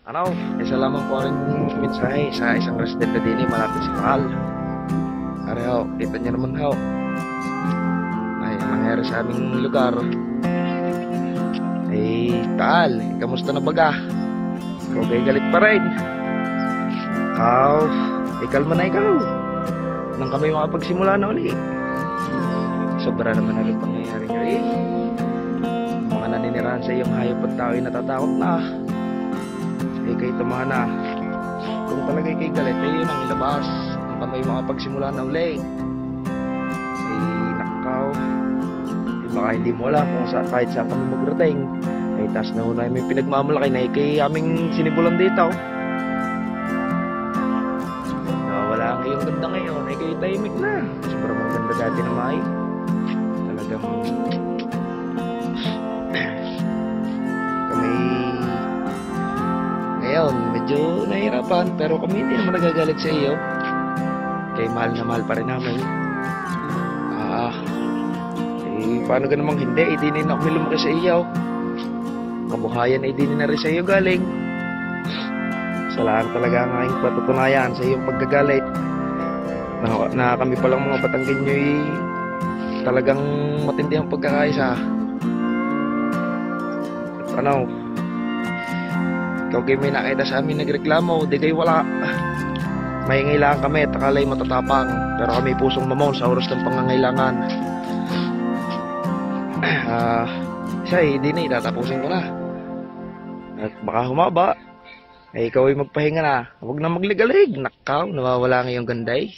Ano, isa lamang po rin mensahe sa isang residente din malapit sa Paal. Ari ho, kita niyo naman ho. Ay, ang nangyari sa aming lugar. Ay, Taal, kamusta na baga? Ikaw kay galit pa rin. Ikaw, ikalma na ikaw. Nang kami makapagsimula na uli. Sobra naman na rin pangyayari nyo eh. Mga naninirahan sa iyong hayop at tao ay natatakot na. Eh kay tumana. Kung talaga kay galit, eh yun ang ilabas. Nang kami makapagsimula na uli. Eh nakaw. Eh baka hindi mo alam kung kahit saan kami magrating. Eh tas na una may pinagmamalaki na eh kay aming sinibulan dito. Wala ang iyong ganda ngayon. Eh kay tahimik na. Sobrang maganda dati na may. Talagang kami ngayon medyo nahirapan pero kami hindi naman nagagalit sa iyo kay mahal na mahal pa rin namin. Paano ka namang hindi, hindi na kami lumaki sa iyo, kabuhayan ay hindi na rin sa iyo galing. Salamat talaga ang aking patutunayan sa iyong pagkagalit na kami palang mga Batanggenyo ay talagang matindi ang pagkakaisa. At ano, ikaw kayo may nakita sa amin nagreklamo, di kayo wala. May ngailangan kami at akala'y matatapang, pero kami pusong mamon sa oras ng pangangailangan. Siya hindi na itatapusin ko na. At baka humaba, ay ikaw ay magpahinga na. Huwag na magligalig, nakaw, nawawala ngayong ganda eh.